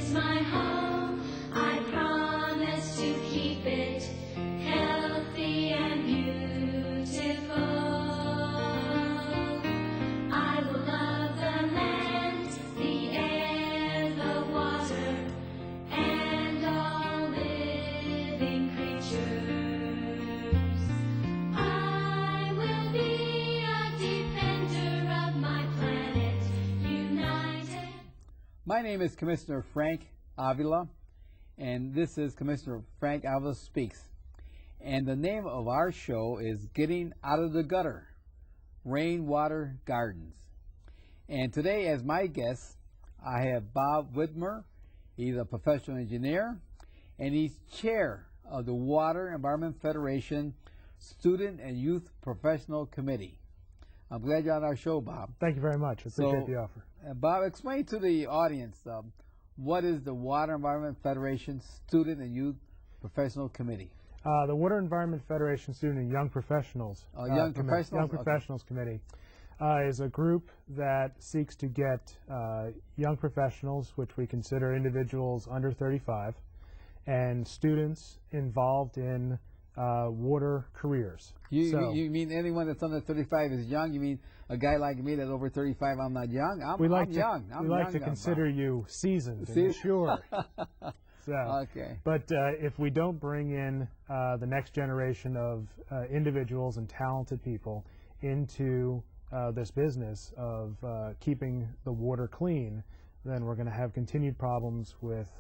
is my home. I promise to keep it healthy and beautiful. I will love the land, the air, the water, and all living creatures. I will be a defender of my planet, united. My name is Commissioner Frank Avila, and this is Commissioner Frank Avila Speaks. And the name of our show is Getting Out of the Gutter, Rainwater Gardens. And today, as my guest, I have Bob Wimmer. He's a professional engineer, and he's chair of the Water Environment Federation Student and Youth Professional Committee. I'm glad you're on our show, Bob. Thank you very much. I appreciate the offer. Bob, explain to the audience what is the Water Environment Federation Student and Youth Professional Committee? The Water Environment Federation Student and Young Professionals, Young Professionals? Young Professionals Committee is a group that seeks to get young professionals, which we consider individuals under 35, and students involved in water careers. You mean anyone that's under 35 is young? You mean a guy like me that's over 35, I'm not young? I'm young. We like to consider you seasoned and mature. Okay. But if we don't bring in the next generation of individuals and talented people into this business of keeping the water clean, then we're going to have continued problems with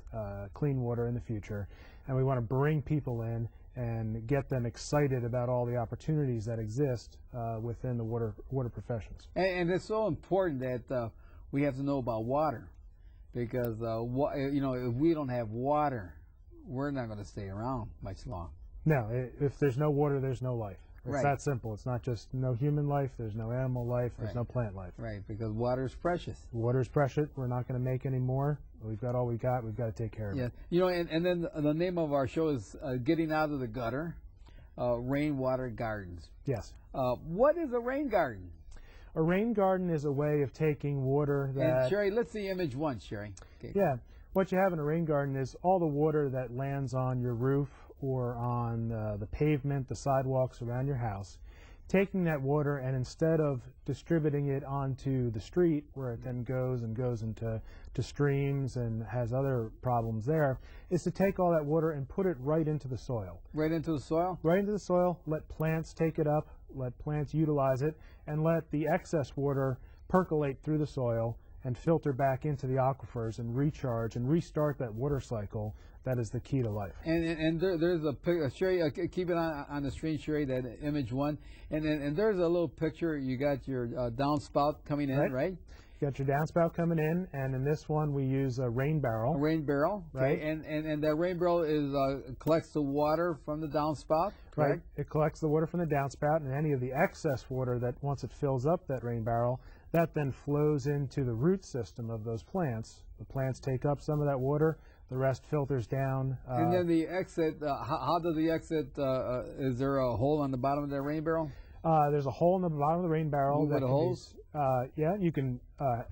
clean water in the future. And we want to bring people in and get them excited about all the opportunities that exist within the water professions. And it's so important that we have to know about water, because if we don't have water, we're not going to stay around much long. No, if there's no water, there's no life. It's Right. that simple. It's not just no human life, there's no animal life, there's no plant life. Right, because water is precious. Water is precious. We're not going to make any more. We've got all we got. We've got to take care of it. Yeah, and then the name of our show is Getting Out of the Gutter, Rainwater Gardens. Yes. What is a rain garden? A rain garden is a way of taking water that... And Sherry, let's see image one, Sherry. Okay. Yeah. What you have in a rain garden is all the water that lands on your roof or on the pavement, the sidewalks around your house, taking that water and instead of distributing it onto the street where it then goes into streams and has other problems there, is to take all that water and put it right into the soil. Right into the soil? Right into the soil, let plants take it up, let plants utilize it, and let the excess water percolate through the soil and filter back into the aquifers and recharge and restart that water cycle. That is the key to life. And there's a picture, Sherry, keep it on the screen, Sherry, that image one. And there's a little picture. You got your downspout coming in, right? You got your downspout coming in, and in this one we use a rain barrel. A rain barrel, right? Okay. And that rain barrel is collects the water from the downspout, correct? Right. It collects the water from the downspout, and any of the excess water that once it fills up that rain barrel, that then flows into the root system of those plants. The plants take up some of that water. The rest filters down. And then the exit, how does the exit, is there a hole on the bottom of that rain barrel? There's a hole in the bottom of the rain barrel. With a hose? Yeah, you can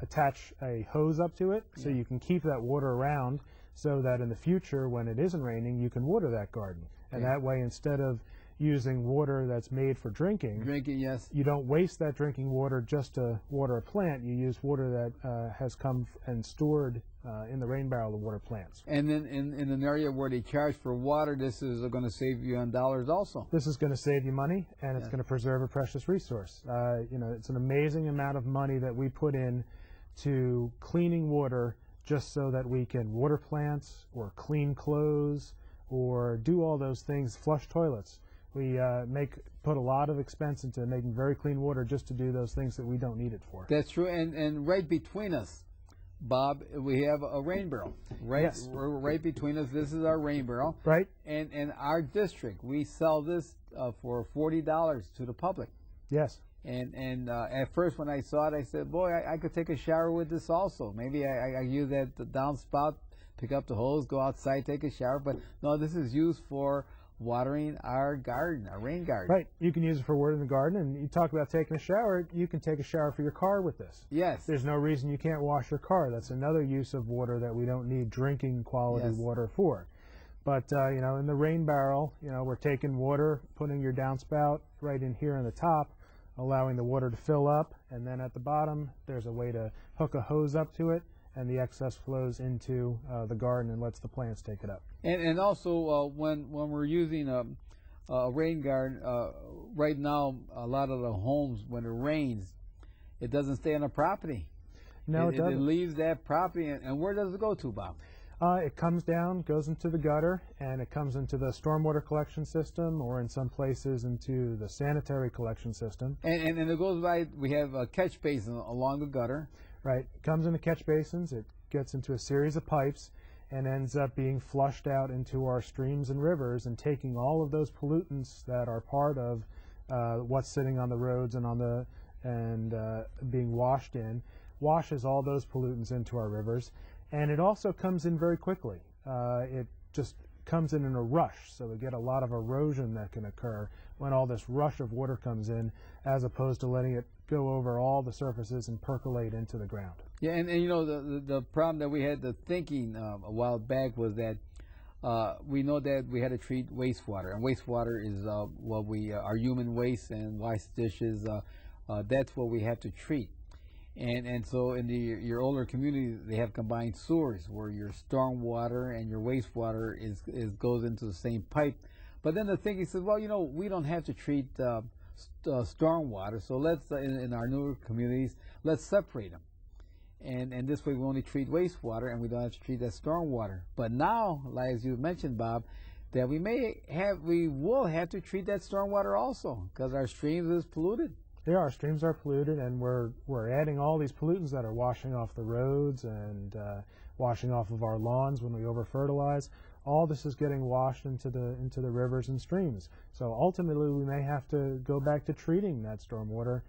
attach a hose up to it, so you can keep that water around so that in the future, when it isn't raining, you can water that garden. And that way, instead of using water that's made for drinking, yes, you don't waste that drinking water just to water a plant. You use water that has come and stored in the rain barrel to water plants. And then in an area where they charge for water, this is going to save you on dollars also. This is going to save you money, and it's going to preserve a precious resource. It's an amazing amount of money that we put in to cleaning water just so that we can water plants or clean clothes or do all those things, flush toilets. We put a lot of expense into making very clean water just to do those things that we don't need it for. That's true, and right between us, Bob, we have a rain barrel. Right, yes. Right between us, this is our rain barrel. Right. And our district, we sell this for $40 to the public. Yes. And at first when I saw it, I said, boy, I could take a shower with this also. Maybe I use that downspout, pick up the hose, go outside, take a shower. But no, this is used for watering our garden, our rain garden. Right. You can use it for watering the garden, and you talk about taking a shower. You can take a shower for your car with this. Yes. There's no reason you can't wash your car. That's another use of water that we don't need drinking quality Yes. water for. But, you know, in the rain barrel, you know, we're taking water, putting your downspout right in here on the top, allowing the water to fill up, and then at the bottom, there's a way to hook a hose up to it, and the excess flows into the garden and lets the plants take it up. And also when we're using a rain garden, right now a lot of the homes, when it rains, it doesn't stay on the property. No, it doesn't. It leaves that property, and where does it go to, Bob? It comes down, goes into the gutter, and it comes into the stormwater collection system, or in some places into the sanitary collection system. And it goes by, we have a catch basin along the gutter. Right. It comes into catch basins, it gets into a series of pipes, and ends up being flushed out into our streams and rivers and taking all of those pollutants that are part of what's sitting on the roads and being washed in, washes all those pollutants into our rivers. And it also comes in very quickly. It just comes in a rush, so we get a lot of erosion that can occur when all this rush of water comes in, as opposed to letting it go over all the surfaces and percolate into the ground. Yeah, and you know, the problem that we had, the thinking a while back, was that we know that we had to treat wastewater, and wastewater is what our human waste and wash dishes, that's what we have to treat. And so in your older communities, they have combined sewers where your storm water and your wastewater goes into the same pipe. But then the thinking says, well, you know, we don't have to treat storm water, so let's in our newer communities, let's separate them. And this way we only treat wastewater, and we don't have to treat that storm water. But now, like as you mentioned, Bob, that we will have to treat that storm water also, because our streams is polluted. Yeah, our streams are polluted, and we're adding all these pollutants that are washing off the roads and washing off of our lawns when we over-fertilize. All this is getting washed into the rivers and streams. So ultimately, we may have to go back to treating that stormwater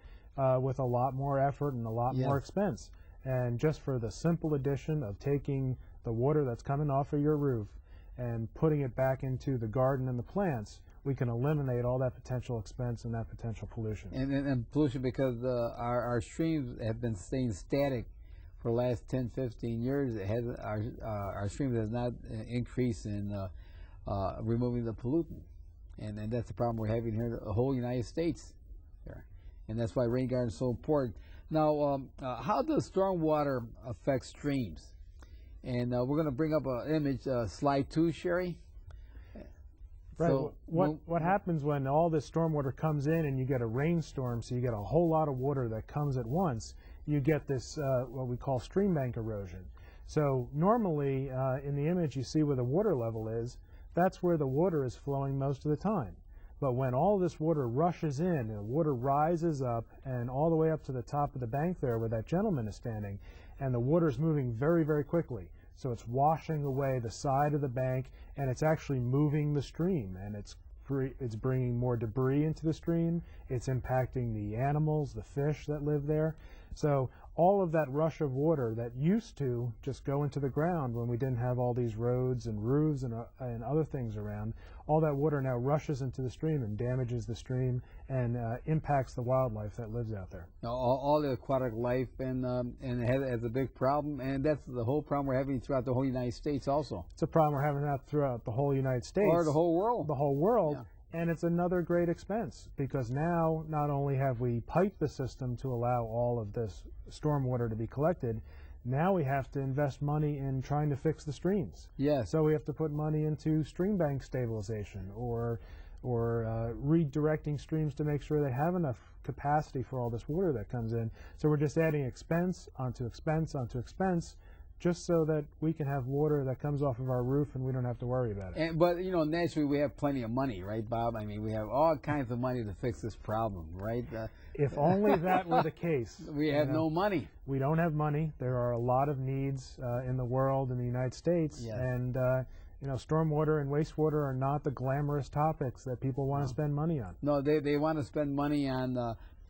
with a lot more effort and a lot more expense. And just for the simple addition of taking the water that's coming off of your roof and putting it back into the garden and the plants, we can eliminate all that potential expense and that potential pollution. And pollution, because our streams have been staying static for the last 10, 15 years. Our streams has not increased in removing the pollutant. And that's the problem we're having here in the whole United States. And that's why rain gardens is so important. Now, how does stormwater affect streams? And we're going to bring up an image, slide 2, Sherry. Right. So, what happens when all this stormwater comes in and you get a rainstorm, so you get a whole lot of water that comes at once, you get this what we call stream bank erosion. So normally in the image you see where the water level is, that's where the water is flowing most of the time. But when all this water rushes in, and the water rises up and all the way up to the top of the bank there where that gentleman is standing, and the water is moving very, very quickly. So it's washing away the side of the bank, and it's actually moving the stream, and it's bringing more debris into the stream. It's impacting the animals, the fish that live there. So all of that rush of water that used to just go into the ground when we didn't have all these roads and roofs and other things around, all that water now rushes into the stream and damages the stream and impacts the wildlife that lives out there. Now, all the aquatic life and it has a big problem, and that's the whole problem we're having throughout the whole United States also. It's a problem we're having that throughout the whole United States. Or the whole world. The whole world. Yeah. And it's another great expense, because now not only have we piped the system to allow all of this stormwater to be collected, now we have to invest money in trying to fix the streams. Yes. So we have to put money into stream bank stabilization or redirecting streams to make sure they have enough capacity for all this water that comes in. So we're just adding expense onto expense onto expense, just so that we can have water that comes off of our roof and we don't have to worry about it. But, you know, naturally we have plenty of money, right, Bob? I mean, we have all kinds of money to fix this problem, right? If only that were the case. We have no money. We don't have money. There are a lot of needs in the world, in the United States, Yes. and you know, stormwater and wastewater are not the glamorous topics that people want to spend money on. No, they want to spend money on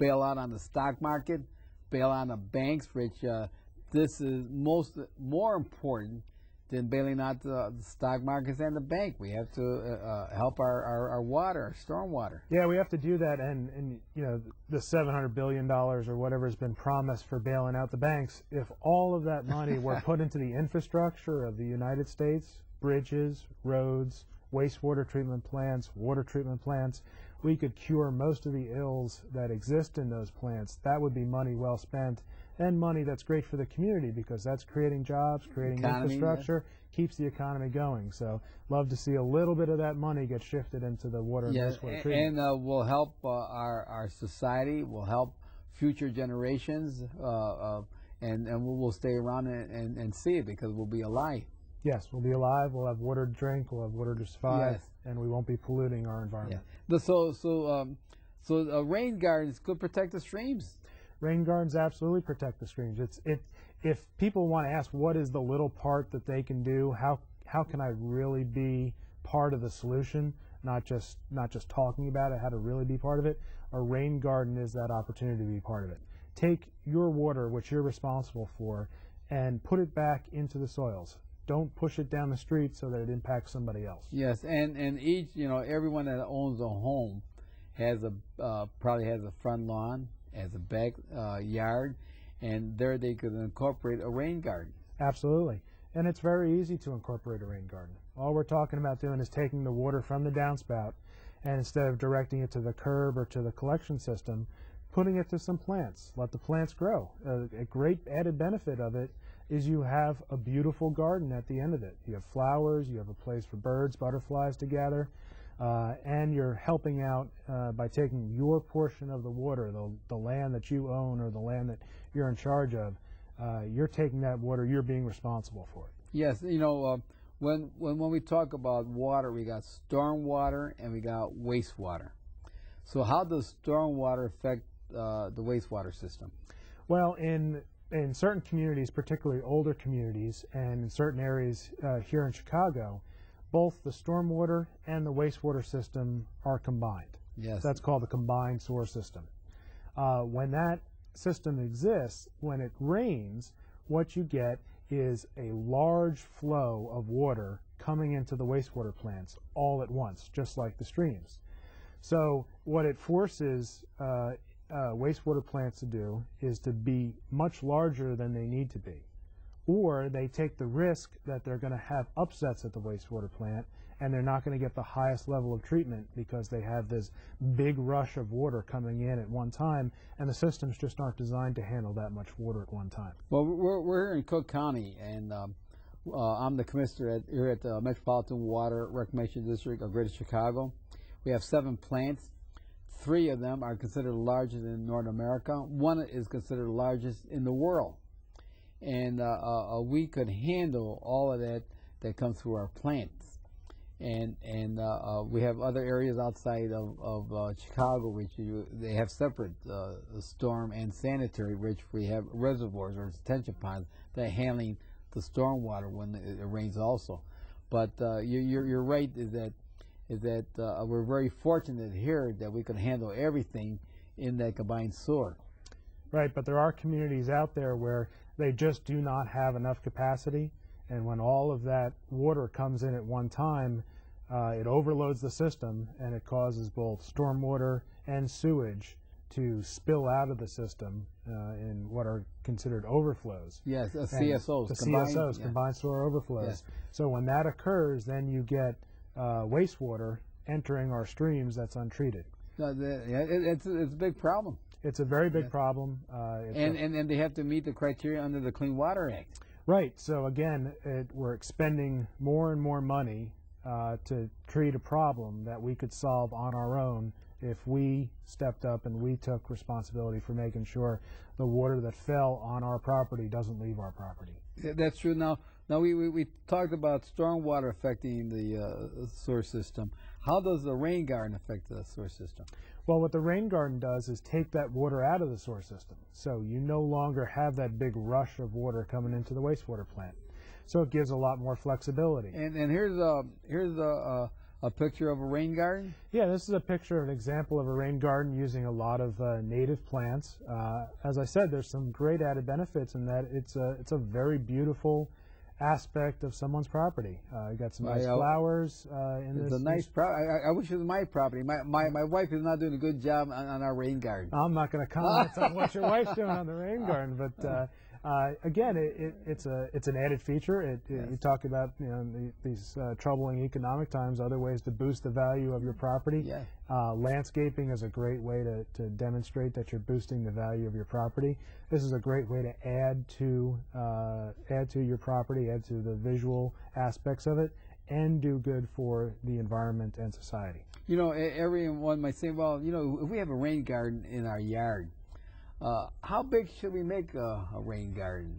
bailout on the stock market, bail on the banks, which this is more important than bailing out the stock markets and the bank. We have to help our water, our storm water. Yeah, we have to do that, and you know, the $700 billion or whatever has been promised for bailing out the banks, if all of that money were put into the infrastructure of the United States, bridges, roads, wastewater treatment plants, water treatment plants, we could cure most of the ills that exist in those plants. That would be money well spent, and money that's great for the community, because that's creating jobs, creating infrastructure, keeps the economy going. So love to see a little bit of that money get shifted into the water and wastewater treatment. And will help our society, will help future generations, and we'll stay around and see it, because we'll be alive. Yes, we'll be alive, we'll have water to drink, we'll have water to survive, and we won't be polluting our environment. Yeah. So rain gardens could protect the streams. Rain gardens absolutely protect the streams. If people want to ask what is the little part that they can do, how can I really be part of the solution, not just talking about it, how to really be part of it, a rain garden is that opportunity to be part of it. Take your water, which you're responsible for, and put it back into the soils. Don't push it down the street so that it impacts somebody else. Yes, and each, everyone that owns a home has probably has a front lawn, has a back yard, and there they could incorporate a rain garden. Absolutely, and it's very easy to incorporate a rain garden. All we're talking about doing is taking the water from the downspout, and instead of directing it to the curb or to the collection system, putting it to some plants. Let the plants grow. A great added benefit of it is you have a beautiful garden at the end of it. You have flowers, you have a place for birds, butterflies to gather, and you're helping out by taking your portion of the water, the land that you own or the land that you're in charge of. You're taking that water, you're being responsible for it. Yes, when we talk about water, we got storm water and we got wastewater. So how does storm water affect the wastewater system? Well, in certain communities, particularly older communities, and in certain areas here in Chicago, both the stormwater and the wastewater system are combined. Yes. That's called the combined sewer system. When that system exists, when it rains, what you get is a large flow of water coming into the wastewater plants all at once, just like the streams. So what it forces wastewater plants to do is to be much larger than they need to be. Or they take the risk that they're going to have upsets at the wastewater plant and they're not going to get the highest level of treatment because they have this big rush of water coming in at one time, and the systems just aren't designed to handle that much water at one time. Well, we're here in Cook County, and I'm the commissioner here at the Metropolitan Water Reclamation District of Greater Chicago. We have 7 plants. 3 of them are considered the largest in North America. 1 is considered the largest in the world. And we could handle all of that comes through our plants. And we have other areas outside of Chicago which they have separate storm and sanitary, which we have reservoirs or detention ponds that are handling the storm water when it rains also. But you're right, is that we're very fortunate here that we can handle everything in that combined sewer. Right, but there are communities out there where they just do not have enough capacity, and when all of that water comes in at one time, it overloads the system and it causes both stormwater and sewage to spill out of the system in what are considered overflows. Yes, CSOs. The CSOs, combined sewer overflows. Yes. So when that occurs, then you get wastewater entering our streams that's untreated. It's a big problem. It's a very big problem. And they have to meet the criteria under the Clean Water Act. Right. So again, we're expending more and more money to treat a problem that we could solve on our own if we stepped up and we took responsibility for making sure the water that fell on our property doesn't leave our property. That's true. Now we talked about stormwater affecting the sewer system. How does the rain garden affect the sewer system? Well, what the rain garden does is take that water out of the sewer system. So you no longer have that big rush of water coming into the wastewater plant. So it gives a lot more flexibility. And here's a picture of a rain garden? Yeah, this is a picture of an example of a rain garden using a lot of native plants. As I said, there's some great added benefits in that it's a very beautiful aspect of someone's property. You got some nice Well, flowers in it's this. a nice property. I wish it was my property. My wife is not doing a good job on our rain garden. I'm not going to comment on what your wife's doing on the rain garden, but again, it's an added feature. You talk about these troubling economic times, other ways to boost the value of your property. Yeah. Landscaping is a great way to demonstrate that you're boosting the value of your property. This is a great way to add to your property, add to the visual aspects of it, and do good for the environment and society. Everyone might say, well, if we have a rain garden in our yard, how big should we make a rain garden?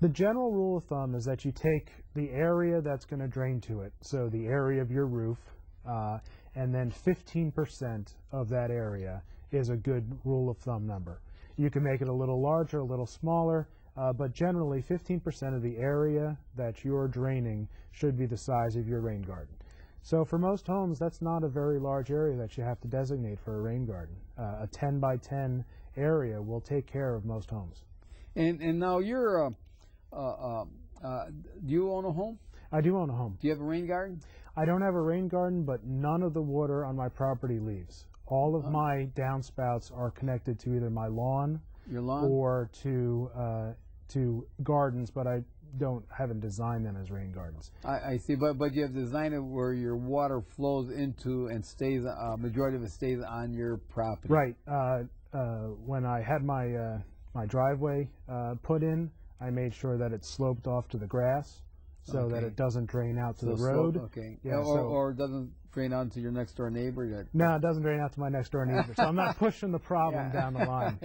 The general rule of thumb is that you take the area that's going to drain to it, so the area of your roof, and then 15% of that area is a good rule of thumb number. You can make it a little larger, a little smaller, but generally 15% of the area that you're draining should be the size of your rain garden. So for most homes, that's not a very large area that you have to designate for a rain garden. A 10 by 10 area will take care of most homes. And now you're do you own a home? I do own a home. Do you have a rain garden? I don't have a rain garden, but none of the water on my property leaves. All of my downspouts are connected to either my lawn, Your lawn? or to gardens, but I haven't designed them as rain gardens. I see, but you have designed it where your water flows into and stays, majority of it stays on your property. Right. When I had my my driveway put in, I made sure that it sloped off to the grass so that it doesn't drain out to the road. Okay. Yeah, or it doesn't drain out to your next door neighbor. No, it doesn't drain out to my next door neighbor. So I'm not pushing the problem down the line.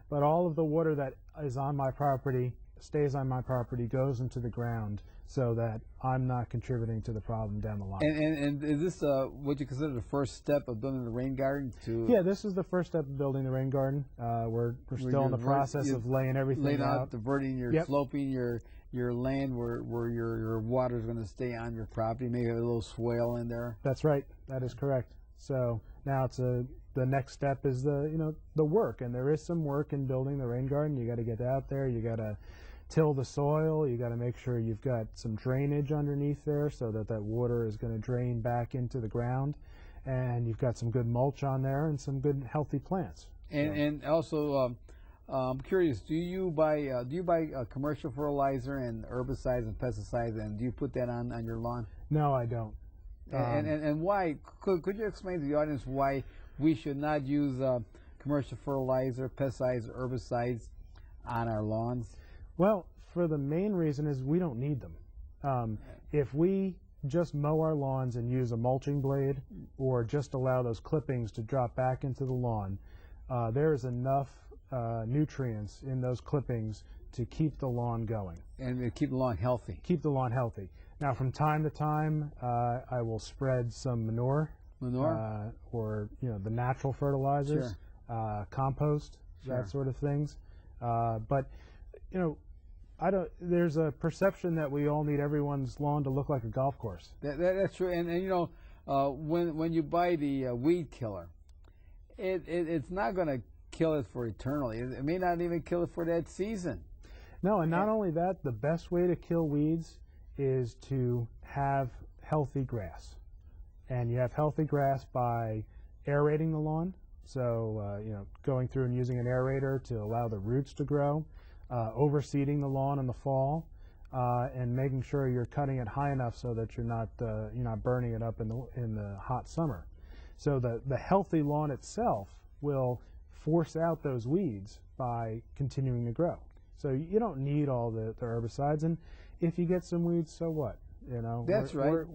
But all of the water that is on my property, stays on my property, goes into the ground, so that I'm not contributing to the problem down the line. And is this what you consider the first step of building the rain garden? Yeah, this is the first step of building the rain garden. We're still in the process of laying everything out. Diverting sloping your land where your water is going to stay on your property. Maybe have a little swale in there. That's right. That is correct. So now the next step is the work, and there is some work in building the rain garden. You got to get out there. You got to till the soil. You got to make sure you've got some drainage underneath there so that water is going to drain back into the ground, and you've got some good mulch on there and some good healthy plants. And also, I'm curious, do you buy commercial fertilizer and herbicides and pesticides, and do you put that on your lawn? No, I don't. And why? Could you explain to the audience why we should not use commercial fertilizer, pesticides, herbicides on our lawns? Well, for the main reason is we don't need them. If we just mow our lawns and use a mulching blade, or just allow those clippings to drop back into the lawn, there is enough nutrients in those clippings to keep the lawn going. And keep the lawn healthy. Keep the lawn healthy. Now, from time to time, I will spread some manure, or the natural fertilizers, compost, that sort of things. But I don't. There's a perception that we all need everyone's lawn to look like a golf course. That's true. And when you buy the weed killer, it's not going to kill it for eternally. It may not even kill it for that season. No, and not only that, the best way to kill weeds is to have healthy grass. And you have healthy grass by aerating the lawn. So, going through and using an aerator to allow the roots to grow, overseeding the lawn in the fall, and making sure you're cutting it high enough so that you're not burning it up in the hot summer. So the healthy lawn itself will force out those weeds by continuing to grow. So you don't need all the herbicides, and if you get some weeds, so what? That's right.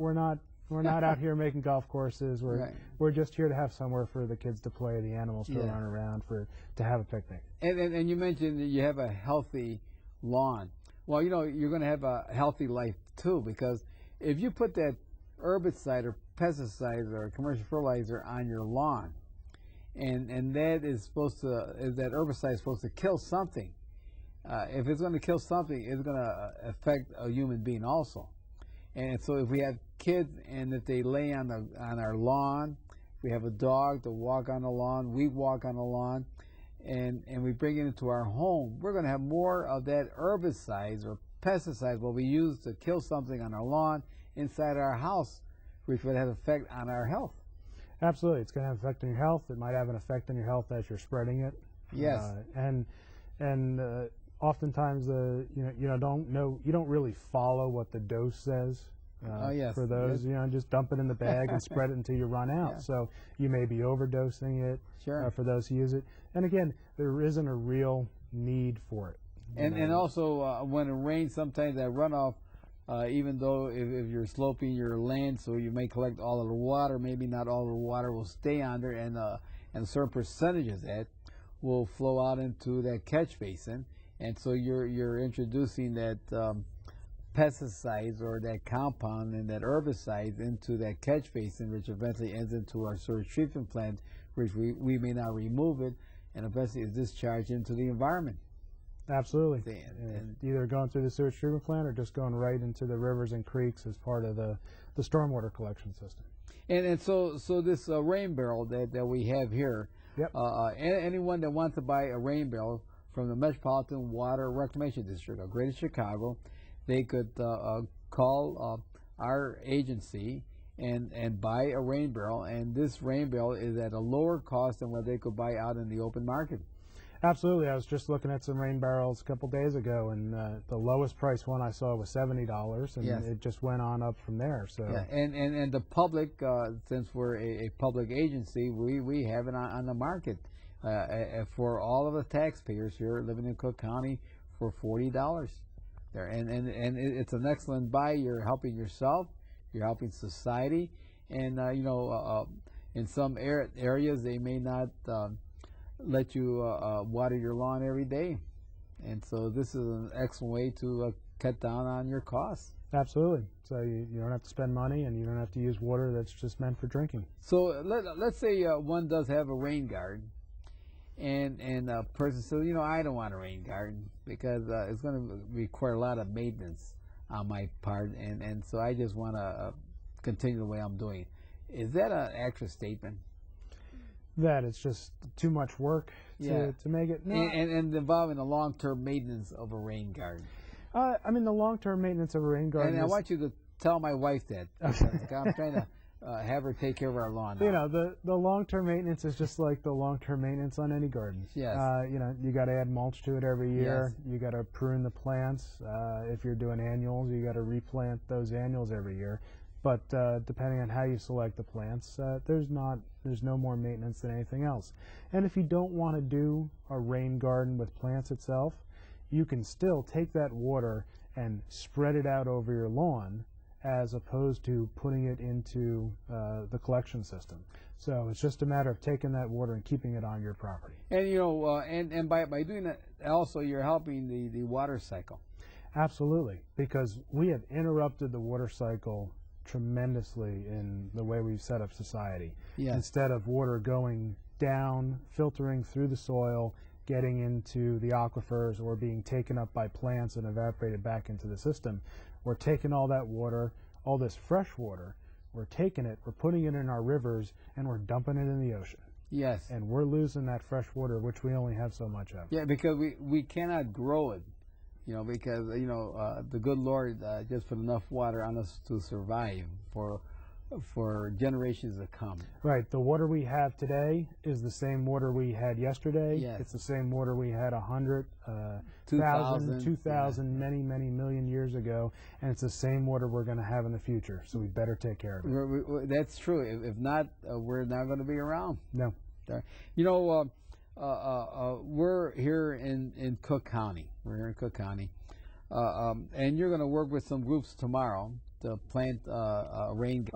We're not out here making golf courses. We're just here to have somewhere for the kids to play, the animals to run around, to have a picnic. And you mentioned that you have a healthy lawn. Well, you're going to have a healthy life too, because if you put that herbicide or pesticides or commercial fertilizer on your lawn, and that herbicide is supposed to kill something. If it's going to kill something, it's going to affect a human being also. And so if we have kids and if they lay on our lawn, we have a dog to walk on the lawn, we walk on the lawn, and we bring it into our home, we're going to have more of that herbicides or pesticides will be used to kill something on our lawn, inside our house, which would have an effect on our health. Absolutely, it's going to have an effect on your health. It might have an effect on your health as you're spreading it. Yes. And oftentimes you don't really follow what the dose says. Yes. For those, Yes. Just dump it in the bag and spread it until you run out. Yeah. So you may be overdosing it. Sure. For those who use it. And again, there isn't a real need for it. And also when it rains, sometimes that runoff, even though if you're sloping your land, so you may collect all of the water, maybe not all of the water will stay on there, and a certain percentage of that will flow out into that catch basin, and so you're introducing that pesticides or that compound and that herbicides into that catch basin, which eventually ends into our sewage treatment plant, which we may not remove it, and eventually is discharged into the environment. Absolutely. And either going through the sewage treatment plant or just going right into the rivers and creeks as part of the stormwater collection system. And so this rain barrel that we have here, Yep. Anyone that wants to buy a rain barrel from the Metropolitan Water Reclamation District of Greater Chicago, they could call our agency and buy a rain barrel, and this rain barrel is at a lower cost than what they could buy out in the open market. Absolutely. I was just looking at some rain barrels a couple days ago, and the lowest price one I saw was $70, and Yes. it just went on up from there. So Yeah, and the public, since we're a public agency, we have it on the market for all of the taxpayers here living in Cook County for $40 there, and it's an excellent buy. You're helping yourself, you're helping society, and in some areas they may not let you water your lawn every day, and so this is an excellent way to cut down on your costs. Absolutely. So you don't have to spend money, and you don't have to use water that's just meant for drinking. So let's say one does have a rain garden, and a person says, I don't want a rain garden because it's going to require a lot of maintenance on my part, and so I just want to continue the way I'm doing. Is that an accurate statement? That it's just too much work to make it. No. And involving the long-term maintenance of a rain garden. I mean, the long-term maintenance of a rain garden. And I want you to tell my wife that. Because I'm trying to have her take care of our lawn now. The long-term maintenance is just like the long-term maintenance on any garden. Yes. You got to add mulch to it every year. Yes. You got to prune the plants. If you're doing annuals, you got to replant those annuals every year. But depending on how you select the plants, there's no more maintenance than anything else. And if you don't want to do a rain garden with plants itself, you can still take that water and spread it out over your lawn, as opposed to putting it into the collection system. So it's just a matter of taking that water and keeping it on your property. And and by doing that, also you're helping the water cycle. Absolutely, because we have interrupted the water cycle tremendously in the way we've set up society. Yes. Instead of water going down, filtering through the soil, getting into the aquifers, or being taken up by plants and evaporated back into the system, we're taking all that water, all this fresh water, we're taking it, we're putting it in our rivers, and we're dumping it in the ocean. Yes. And we're losing that fresh water, which we only have so much of. Yeah, because we cannot grow it. Because the good Lord just put enough water on us to survive for generations to come. Right. The water we have today is the same water we had yesterday. Yes. It's the same water we had 100, 2,000, 2,000, many, many million years ago, and it's the same water we're going to have in the future. So we better take care of it. That's true. If not, we're not going to be around. No. We're here in Cook County. We're here in Cook County, and you're going to work with some groups tomorrow to plant rain.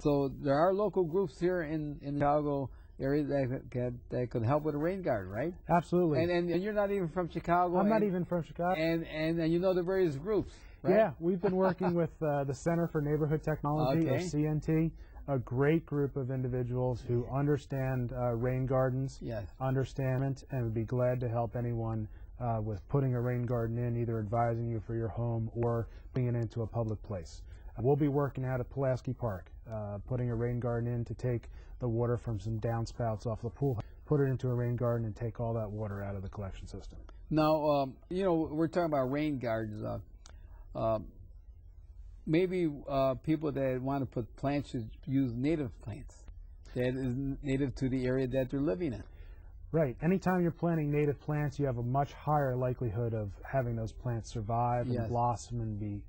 So there are local groups here in the Chicago area that could help with a rain garden, right? Absolutely. And you're not even from Chicago. I'm not even from Chicago. And you know the various groups, right? Yeah, we've been working with the Center for Neighborhood Technology, or CNT. A great group of individuals who understand rain gardens, Yes. understand it, and would be glad to help anyone with putting a rain garden in, either advising you for your home or bringing it into a public place. We'll be working out at Pulaski Park, putting a rain garden in to take the water from some downspouts off the pool, put it into a rain garden, and take all that water out of the collection system. Now, we're talking about rain gardens. maybe people that want to put plants should use native plants that is native to the area that they're living in. Right. Anytime you're planting native plants, you have a much higher likelihood of having those plants survive and Yes. blossom and be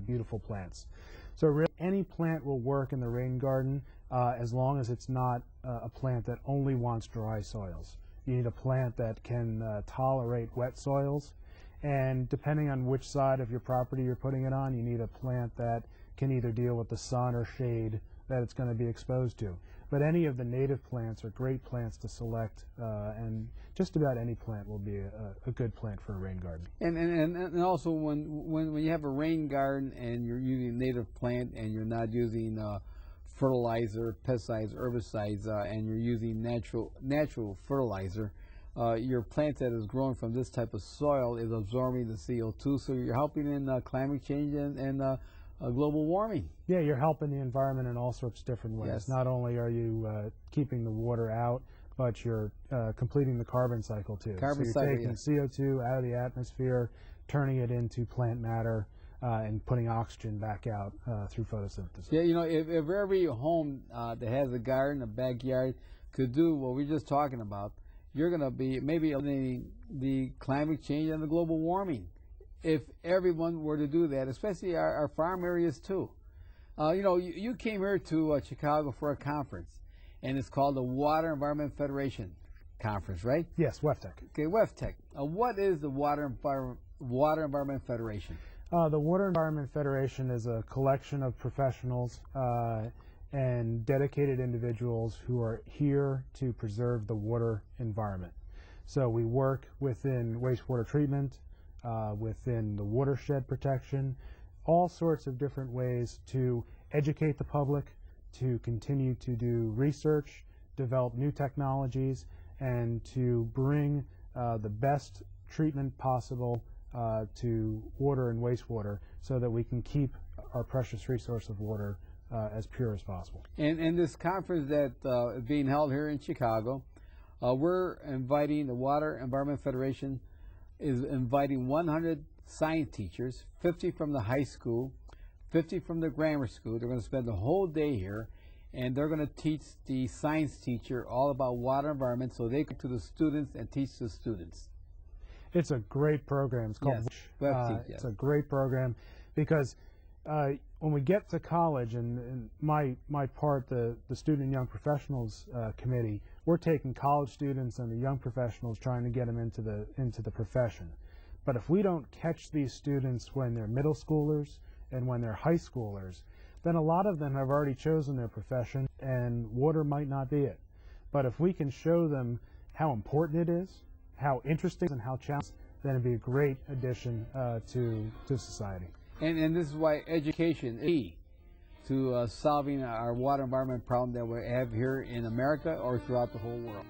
beautiful plants. So really, any plant will work in the rain garden as long as it's not a plant that only wants dry soils. You need a plant that can tolerate wet soils, and depending on which side of your property you're putting it on, you need a plant that can either deal with the sun or shade that it's going to be exposed to. But any of the native plants are great plants to select, and just about any plant will be a good plant for a rain garden. And also when you have a rain garden and you're using native plant and you're not using fertilizer, pesticides, herbicides, and you're using natural fertilizer, your plant that is growing from this type of soil is absorbing the CO2, so you're helping in climate change and global warming. Yeah, you're helping the environment in all sorts of different ways. Yes. Not only are you keeping the water out, but you're completing the carbon cycle too. Carbon so cycle, you're taking yes. CO2 out of the atmosphere, turning it into plant matter, and putting oxygen back out through photosynthesis. Yeah, you know, if every home that has a garden, a backyard, could do what we're just talking about, you're going to be maybe eliminating the climate change and the global warming. If everyone were to do that, especially our farm areas too. You know, you came here to Chicago for a conference, and it's called the Water Environment Federation Conference, right? Yes, WEFTEC. Okay, WEFTEC. What is the Water Environment Federation? The Water Environment Federation is a collection of professionals and dedicated individuals who are here to preserve the water environment. So we work within wastewater treatment, within the watershed protection, all sorts of different ways to educate the public, to continue to do research, develop new technologies, and to bring the best treatment possible to water and wastewater so that we can keep our precious resource of water as pure as possible. And this conference that is being held here in Chicago, we're inviting, the Water Environment Federation is inviting 100 science teachers, 50 from the high school, 50 from the grammar school. They're going to spend the whole day here, and they're going to teach the science teacher all about water environment so they go to the students and teach the students. It's a great program. It's called WEFTEC, yes. It's a great program because when we get to college, and my part, the Student and Young Professionals Committee, we're taking college students and the young professionals trying to get them into the profession. But if we don't catch these students when they're middle schoolers and when they're high schoolers, then a lot of them have already chosen their profession and water might not be it. But if we can show them how important it is, how interesting and how challenging, then it'd be a great addition to society. And this is why education is key to solving our water environment problem that we have here in America or throughout the whole world.